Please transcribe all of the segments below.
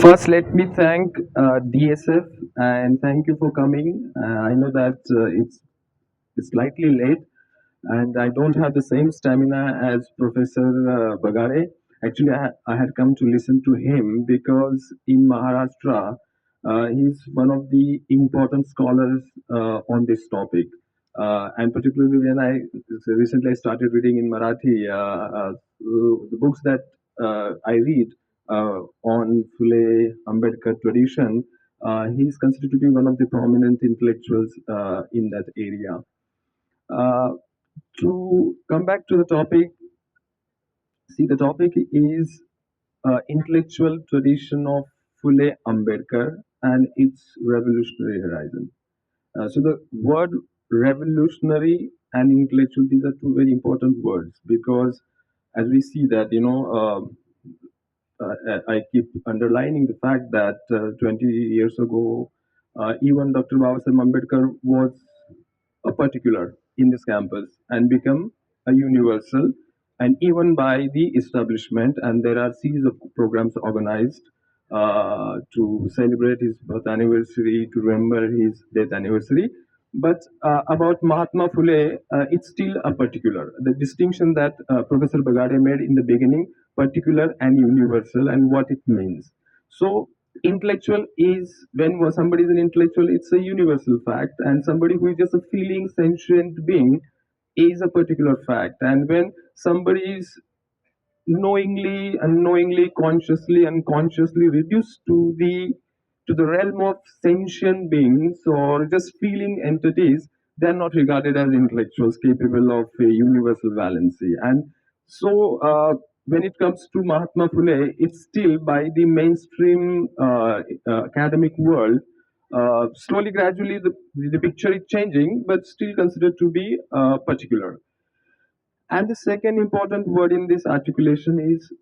First, let me thank DSF and thank you for coming. I know that it's slightly late, and I don't have the same stamina as Professor Bagare. Actually, I had come to listen to him because in Maharashtra, he's one of the important scholars on this topic. And particularly when I recently started reading in Marathi, the books that I read on Phule-Ambedkar tradition, he is considered to be one of the prominent intellectuals in that area. Uh, to come back to the topic, see, the topic is intellectual tradition of Phule Ambedkar and its revolutionary horizon. So the word revolutionary and intellectual, these are two very important words because as we see that, I keep underlining the fact that 20 years ago, even Dr. Babasaheb Ambedkar was a particular in this campus and become a universal, and even by the establishment, and there are series of programs organized to celebrate his birth anniversary, to remember his death anniversary. But about Mahatma Phule, it's still a particular. The distinction that Professor Bagade made in the beginning, particular and universal, and what it means. So intellectual is when somebody is an intellectual, it's a universal fact, and somebody who is just a feeling sentient being is a particular fact. And when somebody is knowingly, unknowingly, consciously, unconsciously reduced to the realm of sentient beings or just feeling entities, they are not regarded as intellectuals capable of a universal valency. And so, when it comes to Mahatma Phule, it's still by the mainstream academic world. Slowly, gradually, the picture is changing, but still considered to be particular. And the second important word in this articulation is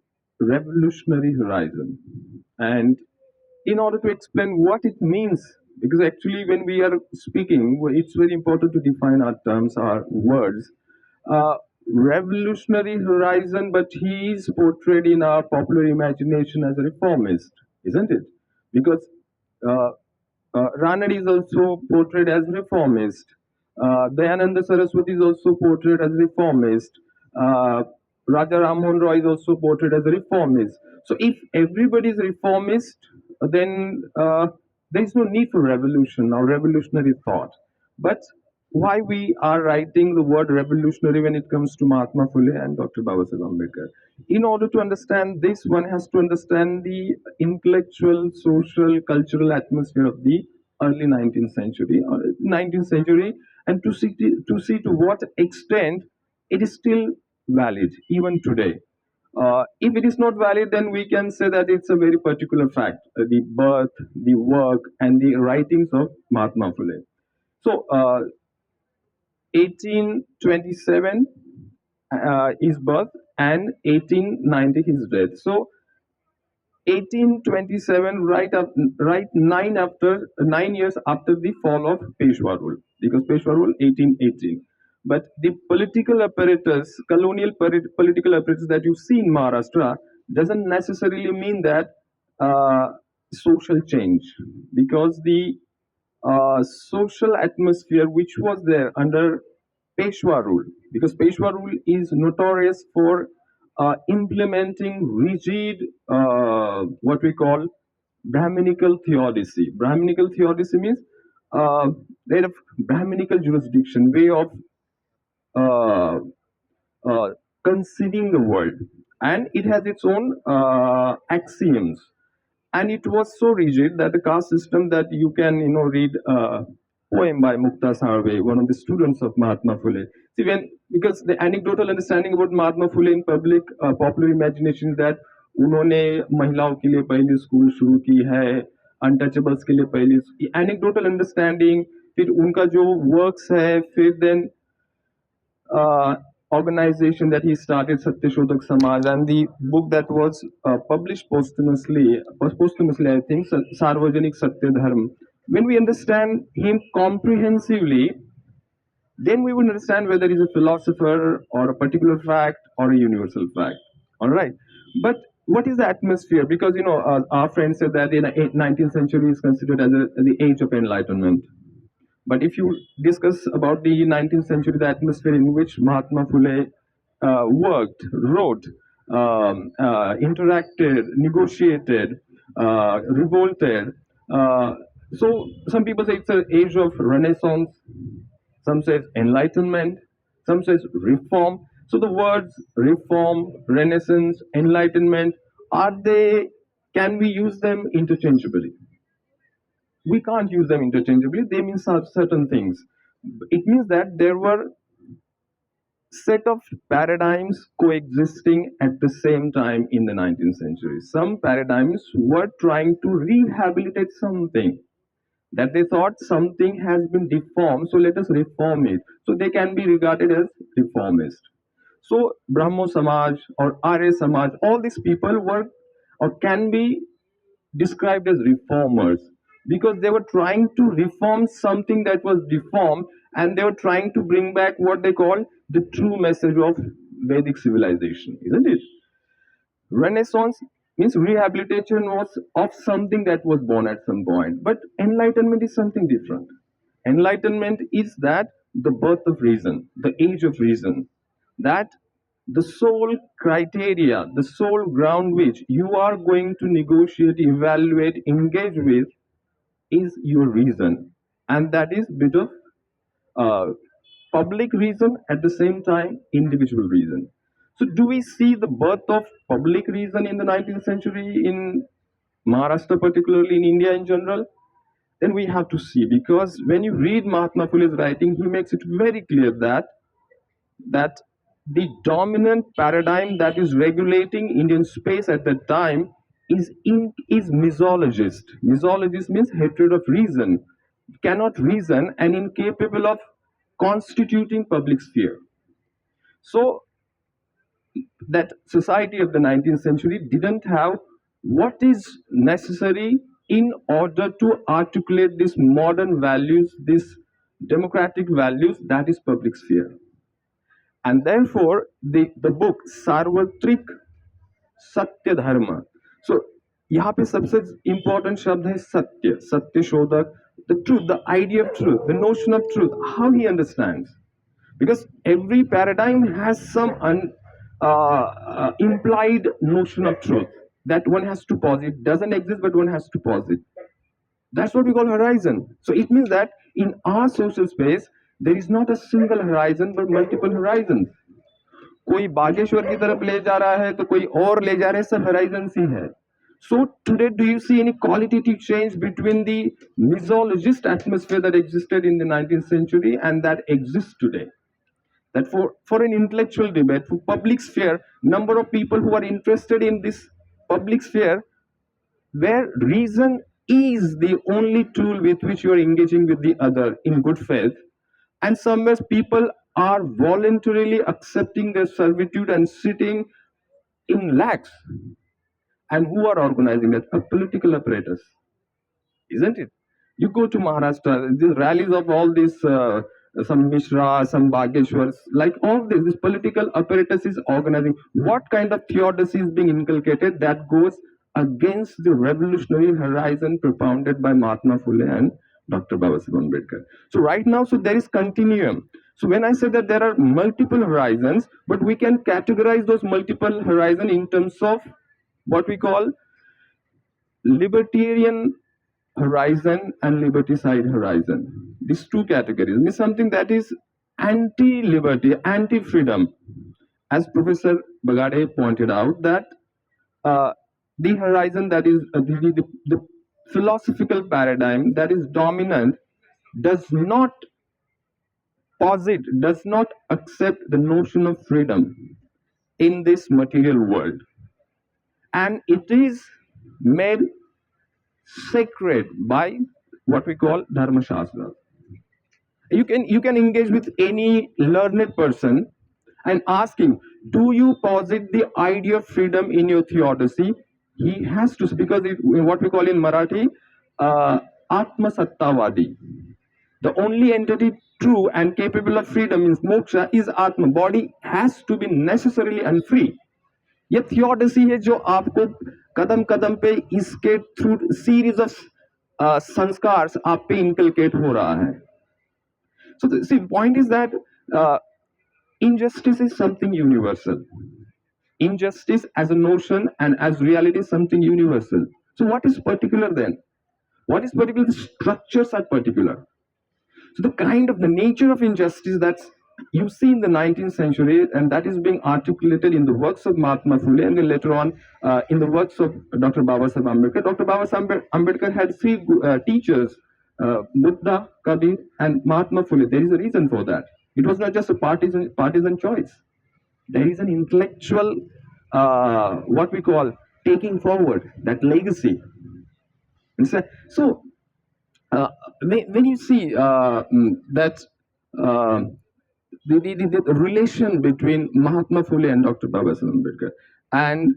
revolutionary horizon. And in order to explain what it means, because actually when we are speaking, it's very important to define our terms, our words. Revolutionary horizon, but he is portrayed in our popular imagination as a reformist, isn't it? Because uh, Ranade is also portrayed as reformist. Dayananda Saraswati is also portrayed as reformist. Uh, Raja Rammohn Roy is also portrayed as a reformist. So if everybody is reformist, then there is no need for revolution or revolutionary thought. But why we are writing the word revolutionary when it comes to Mahatma Phule and Dr. Babasaheb Ambedkar? In order to understand this, one has to understand the intellectual, social, cultural atmosphere of the early 19th century, and to see to what extent it is still valid even today. If it is not valid, then we can say that it's a very particular fact, the birth, the work, and the writings of Mahatma Phule. So, 1827 his birth and 1890 his death. So 1827, right 9 years after the fall of Peshwa rule, because Peshwa rule 1818. But the political apparatus, colonial political apparatus that you see in Maharashtra doesn't necessarily mean that uh, social change, because the social atmosphere which was there under Peshwa rule, because Peshwa rule is notorious for implementing rigid, what we call Brahminical theodicy. Brahminical theodicy means way of Brahminical jurisdiction, way of uh, uh, conceiving the world, and it has its own axioms. And it was so rigid that the caste system that you can read a poem by Mukta Sarve, one of the students of Mahatma Phule. See, when because the anecdotal understanding about Mahatma Phule in public popular imagination is that उन्होंने महिलाओं के लिए पहली school शुरू की है, untouchables के लिए पहली एनेक्डोटल अंडरस्टैंडिंग, फिर उनका जो वर्क्स है, फिर then organization that he started, Satyashodhak Samaj, and the book that was published posthumously, I think, Sarvajanik Satya Dharma. When we understand him comprehensively, then we will understand whether he's a philosopher or a particular fact or a universal fact. All right. But what is the atmosphere? Because our friends said that the 19th century is considered as the age of enlightenment. But if you discuss about the 19th century, the atmosphere in which Mahatma Phule worked, wrote, interacted, negotiated, revolted. So some people say it's an age of Renaissance. Some says enlightenment. Some says reform. So the words reform, Renaissance, enlightenment, are they? Can we use them interchangeably? We can't use them interchangeably. They mean certain things. It means that there were set of paradigms coexisting at the same time in the 19th century. Some paradigms were trying to rehabilitate something that they thought something has been deformed, so let us reform it. So they can be regarded as reformist. So Brahmo Samaj or Arya Samaj, all these people were or can be described as reformers because they were trying to reform something that was deformed, and they were trying to bring back what they call the true message of Vedic civilization, isn't it? Renaissance means rehabilitation was of something that was born at some point, but enlightenment is something different. Enlightenment is that the birth of reason, the age of reason, that the sole criteria, the sole ground which you are going to negotiate, evaluate, engage with is your reason, and that is bit of uh, public reason, at the same time individual reason. So do we see the birth of public reason in the 19th century in Maharashtra, particularly in India in general? Then we have to see, because when you read Mahatma Phule's writing, he makes it very clear that the dominant paradigm that is regulating Indian space at that time is misologist. Misologist means hatred of reason, cannot reason, and incapable of constituting public sphere. So that society of the 19th century didn't have what is necessary in order to articulate these modern values, these democratic values, that is public sphere. And therefore the book सार्वत्रिक सत्य धर्म. So यहाँ पे सबसे important शब्द है सत्य, सत्य शोधक, the truth, the idea of truth, the notion of truth, how he understands. Because every paradigm has some implied notion of truth that one has to posit, doesn't exist but one has to posit. That's what we call horizon. So it means that in our social space, there is not a single horizon but multiple horizons. कोई बागेश्वर की तरफ ले जा रहा है तो कोई और ले जा रहे हैं, सब horizons ही है. So today, do you see any qualitative change between the misologist atmosphere that existed in the 19th century and that exists today? That for an intellectual debate, for public sphere, number of people who are interested in this public sphere, where reason is the only tool with which you are engaging with the other in good faith, and somewhere people are voluntarily accepting their servitude and sitting in lakhs, and who are organizing it? A political apparatus, isn't it? You go to Maharashtra, these rallies of all these, some Mishra, some Bageshwars, like all this political apparatus is organizing. What kind of theodicy is being inculcated that goes against the revolutionary horizon propounded by Mahatma Phule and Dr. Babasaheb Ambedkar? So right now, so there is continuum. So when I say that there are multiple horizons, but we can categorize those multiple horizons in terms of what we call libertarian horizon and liberticide horizon. These two categories means something that is anti-liberty, anti-freedom. As Professor Bagade pointed out, that uh, the horizon that is the philosophical paradigm that is dominant does not posit, does not accept the notion of freedom in this material world. And it is made sacred by what we call Dharma Shastra. You can engage with any learned person and ask him, do you posit the idea of freedom in your theodicy? He has to, because what we call in Marathi, Atma Sattavadi. The only entity true and capable of freedom means moksha is Atma. Body has to be necessarily unfree. ये थियोडसी है जो आपको कदम कदम पे इसके through series of संस्कार आप पे inculcate हो रहा है. So the point is that uh, injustice is something universal. Injustice as a notion and as reality is something universal. So what is particular then? What is particular? The structures are particular. So the kind of the nature of injustice that's you see in the 19th century, and that is being articulated in the works of Mahatma Phule, and then later on in the works of Dr. Babasaheb Ambedkar. Dr. Babasaheb Ambedkar had three teachers, Buddha, Kabir, and Mahatma Phule. There is a reason for that. It was not just a partisan choice. There is an intellectual, what we call, taking forward that legacy. And so when you see that uh, the relation between Mahatma Phule and Dr. Babasaheb Ambedkar, and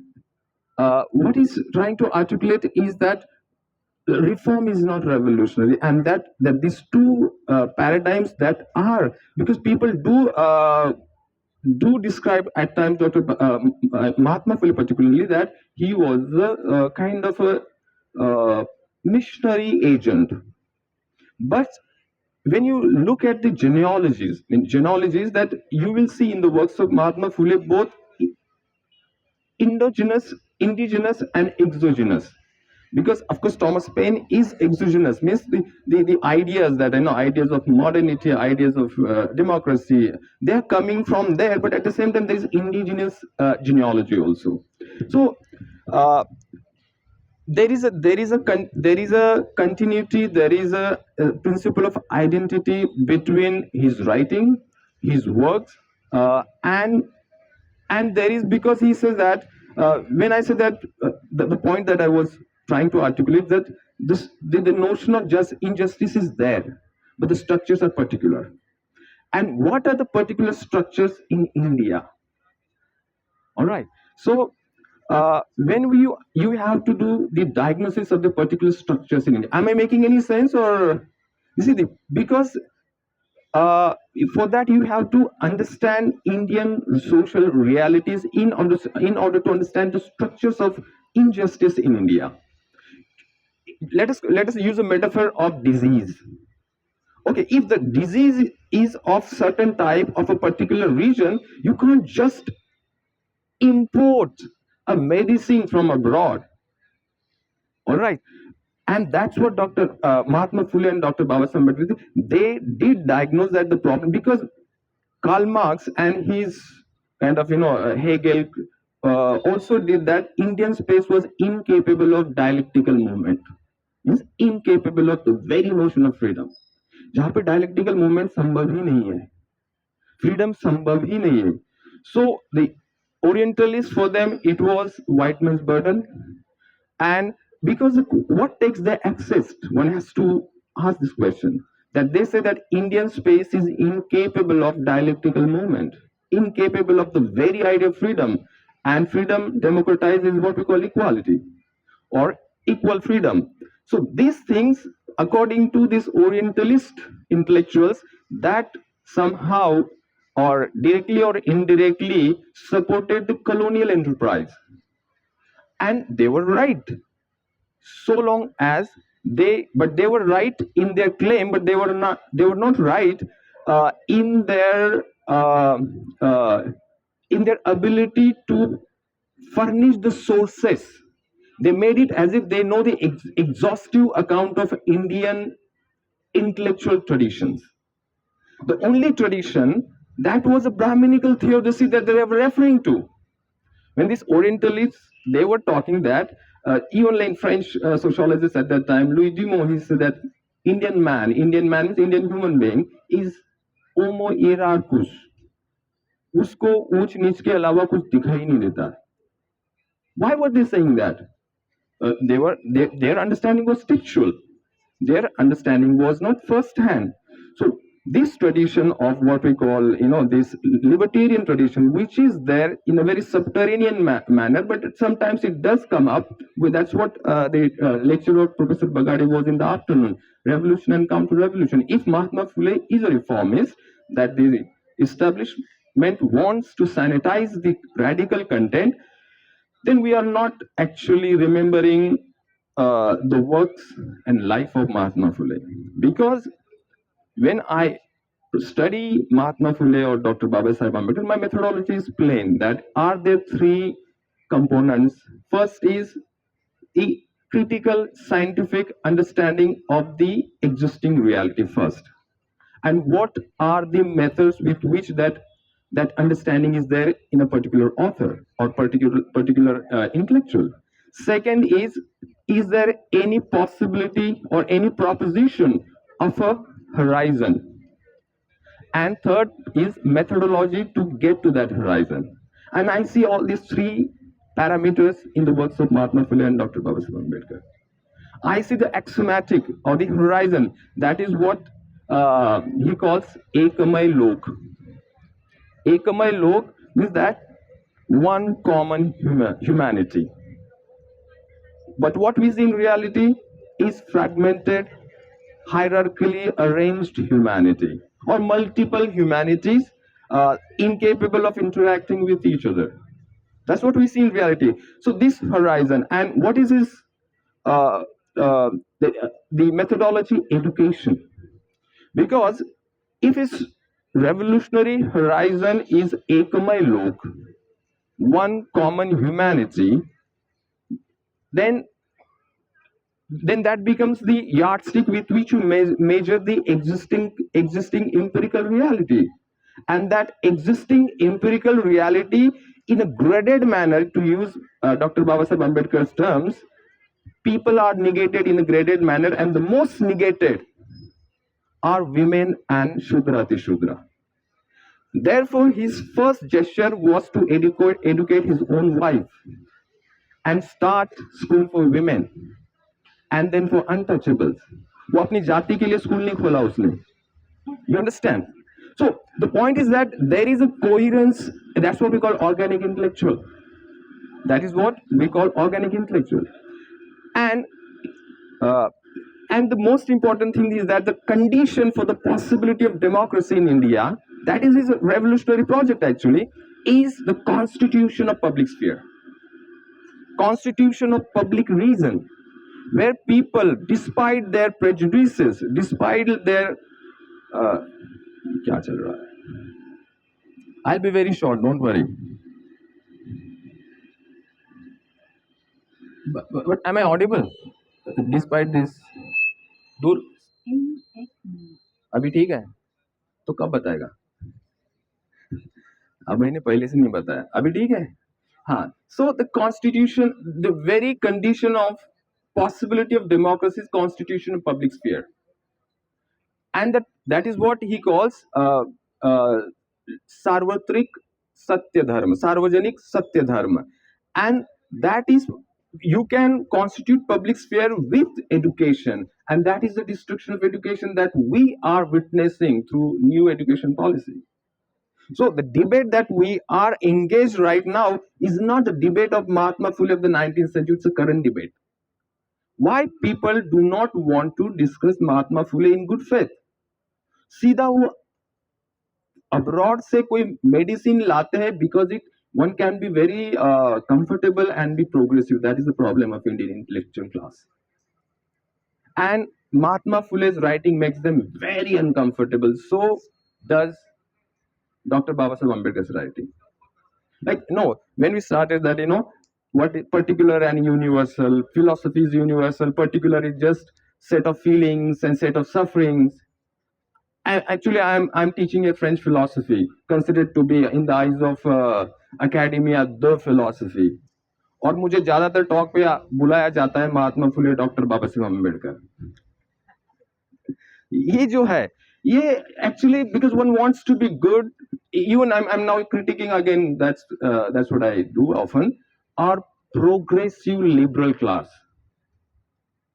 what he's trying to articulate is that reform is not revolutionary, and that these two paradigms that are, because people do describe at times Dr. Mahatma Phule particularly that he was a kind of a missionary agent. But when you look at the genealogies that you will see in the works of Mahatma Phule, both indigenous and exogenous. Because of course Thomas Paine is exogenous, means the ideas that ideas of modernity, ideas of democracy, they are coming from there, but at the same time there is indigenous genealogy also. So there is a continuity, there is a principle of identity between his writing, his works, and there is, because he says that when I say that the point that I was trying to articulate, that the notion of just injustice is there, but the structures are particular. And what are the particular structures in India? All right. So when you have to do the diagnosis of the particular structures in India. Am I making any sense? Or you see, because for that you have to understand Indian social realities in order to understand the structures of injustice in India. Let us use a metaphor of disease. Okay, if the disease is of certain type of a particular region, you can't just import a medicine from abroad. All right. And that's what Dr. Mahatma Phule and Dr. Babasaheb Ambedkar, they did diagnose that the problem, because Karl Marx and his kind of, Hegel also did that. Indian space was incapable of dialectical movement, means incapable of the very notion of freedom. जहाँ पे dialectical movement संभव ही नहीं है, freedom संभव ही नहीं है. So the Orientalists, for them it was white man's burden, and because what takes their access, one has to ask this question, that they say that Indian space is incapable of dialectical movement, incapable of the very idea of freedom, and freedom democratizes what we call equality or equal freedom. So these things, according to these Orientalist intellectuals, that somehow or directly or indirectly supported the colonial enterprise. And they were right, so long as they were right in their claim, but they were not right in their ability to furnish the sources. They made it as if they know the exhaustive account of Indian intellectual traditions. The only tradition that was a Brahminical theodicy that they were referring to. When these Orientalists, they were talking that, even like French sociologists at that time, Louis Dumont, he said that Indian man means Indian human being, is homo hierarchus. उसको ऊंच नीच के अलावा कुछ दिखाई नहीं देता. Why were they saying that? Their understanding was textual. Their understanding was not first hand. So this tradition of what we call, this libertarian tradition, which is there in a very subterranean manner, but sometimes it does come up. That's what the lecture of Professor Bagadi was in the afternoon, revolution and counter-revolution. If Mahatma Phule is a reformist, that the establishment wants to sanitize the radical content, then we are not actually remembering the works and life of Mahatma Phule. Because when I study Mahatma Phule or Dr. Babasaheb Ambedkar, my methodology is plain that are there three components. First is the critical scientific understanding of the existing reality first, and what are the methods with which that understanding is there in a particular author or particular intellectual. Second is there any possibility or any proposition of a horizon, and third is methodology to get to that horizon. And I see all these three parameters in the works of Mahatma Phule and Dr. Babasaheb Ambedkar. I see the axiomatic or the horizon. That is what he calls Ekamai Lok. Ekamai Lok means that one common humanity. But what we see in reality is fragmented, hierarchically arranged humanity or multiple humanities incapable of interacting with each other. That's what we see in reality. So this horizon, and what is his uh, the methodology? Education. Because if his revolutionary horizon is Ekamai Lok, one common humanity, then that becomes the yardstick with which you measure the existing empirical reality. And that existing empirical reality in a graded manner, to use Dr. Babasaheb Ambedkar's terms, people are negated in a graded manner, and the most negated are women and Shudrati Shudra. Therefore, his first gesture was to educate his own wife and start school for women and then for untouchables. वो अपनी जाति के लिए school नहीं खोला उसने. You understand? So the point is that there is a coherence. That's what we call organic intellectual. That is what we call organic intellectual. And uh, and the most important thing is that the condition for the possibility of democracy in India, that is his revolutionary project actually, is the constitution of public sphere, constitution of public reason, where people, despite their prejudices, despite their क्या चल रहा है? I'll be very short, don't worry. But am I audible? Despite this, दूर अभी ठीक है? तो कब बताएगा? अब मैंने पहले से नहीं बताया. अभी ठीक है? हाँ. So the constitution, the very condition of possibility of democracy is constitution of public sphere. And that is what he calls sarvatrik satya dharma, sarvajanik satya dharma. And that is, you can constitute public sphere with education, and that is the destruction of education that we are witnessing through new education policy. So the debate that we are engaged right now is not the debate of Mahatma Phule of the 19th century, it's a current debate. Why people do not want to discuss Mahatma Phule in good faith? सीधा वो abroad से कोई medicine लाते हैं because it one can be very comfortable and be progressive. That is the problem of Indian intellectual class. And Mahatma Phule's writing makes them very uncomfortable. So does Dr. Babasaheb Ambedkar's writing. Like, no, when we started that, what is particular and universal, philosophy is universal, particular is just set of feelings and set of sufferings. Actually, I'm teaching a French philosophy, considered to be in the eyes of academia the philosophy. और मुझे ज्यादातर talk पे बुलाया जाता है महात्मा Phule, doctor Baba Saheb Ambedkar. ये जो है, ये actually because one wants to be good. Even I'm now critiquing again. That's what I do often. Our progressive liberal class,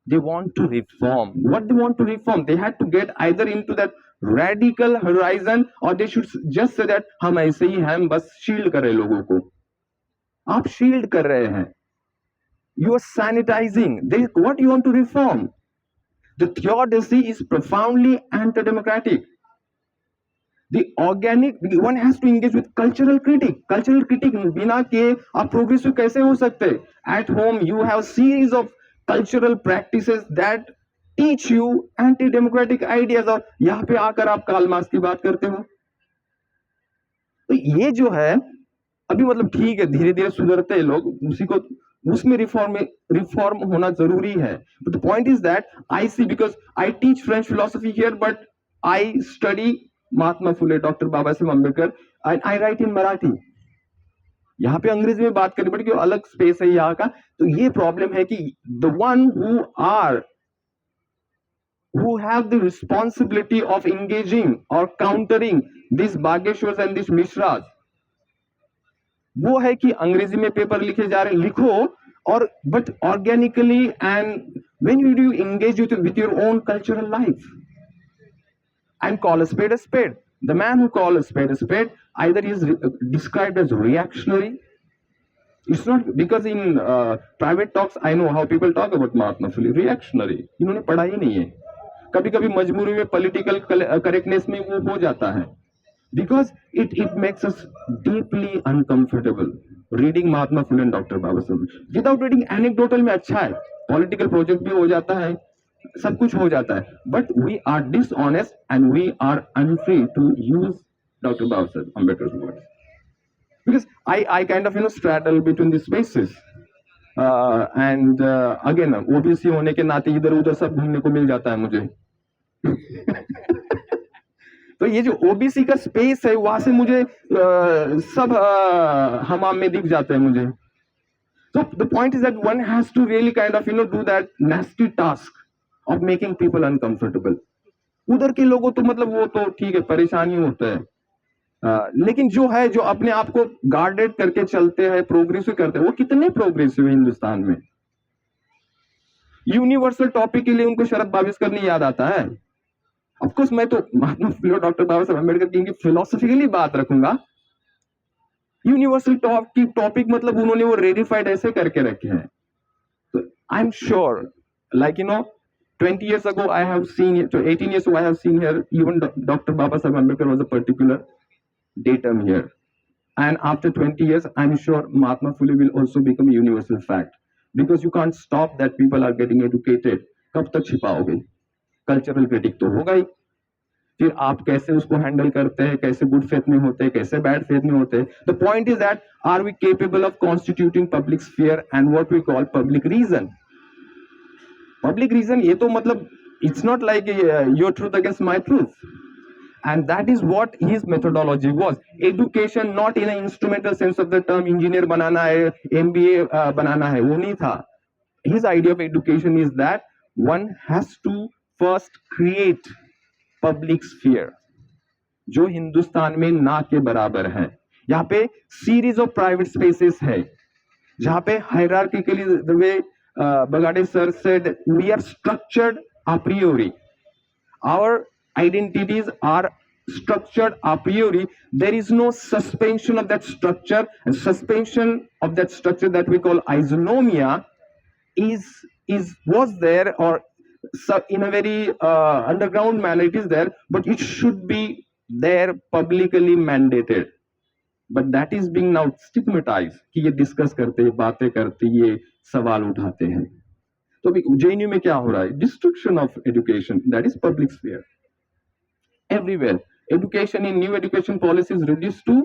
they want to reform. What they want to reform, they had to get either into that radical horizon, or they should just say that हम ऐसे ही हैं, बस shield कर रहे लोगों को. आप shield कर रहे हैं. You are sanitizing. What you want to reform? The theodicy is profoundly anti-democratic. The organic, one has to engage with cultural critic. Cultural critic बिना के आप progressive कैसे हो सकते? At home you have series of cultural practices that teach you anti-democratic ideas, और यहाँ पे आकर आप कार्ल मार्क्स की बात करते हो। तो ये जो है अभी मतलब ठीक है, धीरे धीरे सुधरते हैं लोग, उसी को उसमें रिफॉर्म होना जरूरी है। But the point is that I see, because I teach French philosophy here, but I study Mahatma Phule, doctor Baba Saheb Ambedkar, and I write in Marathi. यहाँ पे अंग्रेजी में बात करनी पड़ेगी, अलग स्पेस है यहाँ का। तो ये प्रॉब्लम है कि the one who have the responsibility of engaging or countering these Bageshwars and these Mishras, वो है कि अंग्रेजी में पेपर लिखे जा रहे, लिखो, और but organically, and when you do engage with your own cultural life and call a spade a spade. The man who call a spade, either he is described as reactionary. It's not because in private talks I know how people talk about Mahatma Phule, reactionary. इन्होंने पढ़ा ही नहीं है, कभी कभी मजबूरी में political correctness में वो हो जाता है, because it makes us deeply uncomfortable reading Mahatma Phule and Dr. Babasaheb. Without reading anecdotal में अच्छा है, political project भी हो जाता है, सब कुछ हो जाता है, but we are dishonest and we are unfree to use Dr. Babasaheb Ambedkar's words, because I kind of straddle between these spaces, and again OBC होने के नाते इधर उधर सब घूमने को मिल जाता है मुझे। तो ये जो ओबीसी का स्पेस है वहां से मुझे सब हमाम में दिख जाते हैं मुझे। So the point is that one has to really kind of do that nasty task of making people uncomfortable. उधर के लोगों तो मतलब वो तो ठीक है, परेशानी होता है, लेकिन जो है जो अपने आप को गार्डेड करके चलते हैं, प्रोग्रेसिव करते हैं, वो कितने प्रोग्रेसिव है हिंदुस्तान में। यूनिवर्सल टॉपिक के लिए उनको शरद बाविस्कर नहीं याद आता है। ऑफकोर्स मैं तो महात्मा फुले, डॉक्टर बाबा साहेब अम्बेडकर की फिलोसफिकली बात रखूंगा। यूनिवर्सल टॉपिक मतलब उन्होंने वो रेडिफाइड ऐसे करके रखे हैं। तो I am sure, like 20 years ago I have seen it, so 18 years ago I have seen here, even Dr. Babasaheb Ambedkar was a particular datum here, and after 20 years I'm sure Mahatma Phule will also become a universal fact, because you can't stop that people are getting educated. कब तक छिपाओगे? Cultural critic तो होगा ही, फिर आप कैसे उसको handle करते हैं, कैसे गुड फेथ में होते हैं, कैसे बैड फेथ में होते हैं। The point is that are we capable of constituting public sphere and what we call public reason. Public reason ये तो मतलब it's not like your truth against my truth, and that is what his methodology was. Education not in an instrumental sense of the term, engineer banana hai, MBA banana hai, wo nahi tha. His idea of education is that one has to first create public sphere, जो हिंदुस्तान में ना के बराबर है। यहाँ पे series of private spaces है, जहाँ पे hierarchically, the way Bagade sir said, we are structured a priori. Our identities are structured a priori. There is no suspension of that structure, and suspension of that structure that we call isonomia was there, or in a very underground manner it is there, but it should be there publicly mandated. But that is being now stigmatized कि ये discuss करते, बातें करते, ये सवाल उठाते हैं। तो जेएनयू में क्या हो रहा है? Destruction of education, that is public sphere everywhere. Education in new education policies reduce to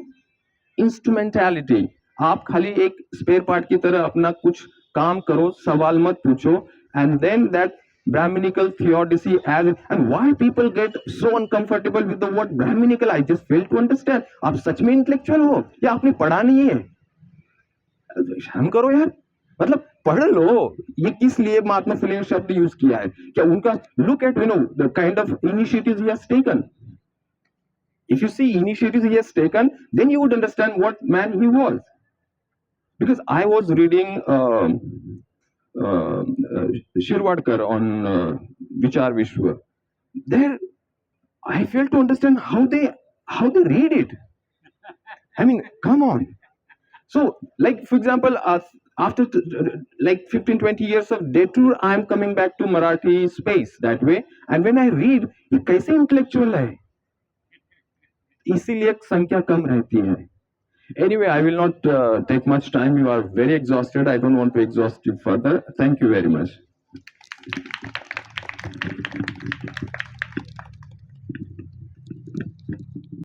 instrumentality. आप खाली एक स्पेयर पार्ट की तरह अपना कुछ काम करो, सवाल मत पूछो, and then that Brahminical theodicy as, and why people get so uncomfortable with the word Brahminical, I just fail to understand. आप सच में इंटेलेक्चुअल हो या आपने पढ़ा नहीं है? शर्म करो यार, मतलब पढ़ लो। ये किस लिए महात्मा फुले ने शब्द यूज किया है? क्या उनका look at the kind of initiatives he has taken. If you see initiatives he has taken, then you would understand what man he was. Because I was reading Shirwadkar on Vichar Vishwa. There, I failed to understand how they read it. I mean, come on. So, like for example, after like 15-20 years of detour, I am coming back to Marathi space that way. And when I read, ये कैसे intellectual है? इसीलिए संख्या कम रहती है. Anyway, I will not take much time. You are very exhausted. I don't want to exhaust you further. Thank you very much.